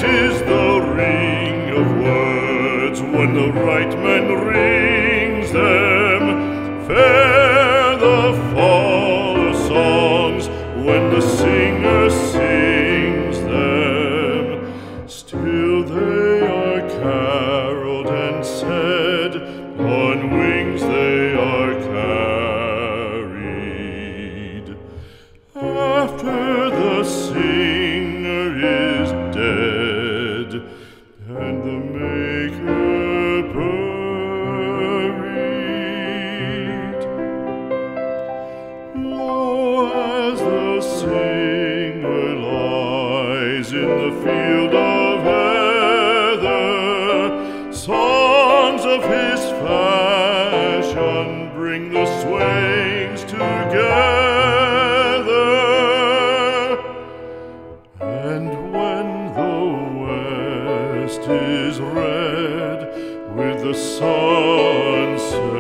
is the ring of words when the right man rings them. Fair the fall of songs when the singer sings them. Still they are caroled and said, on wings they are carried. After the singer is dead and the maker buried, lo, as the singer lies in the field of heather, songs of his fashion bring the swains together. And when the west is red with the sunset,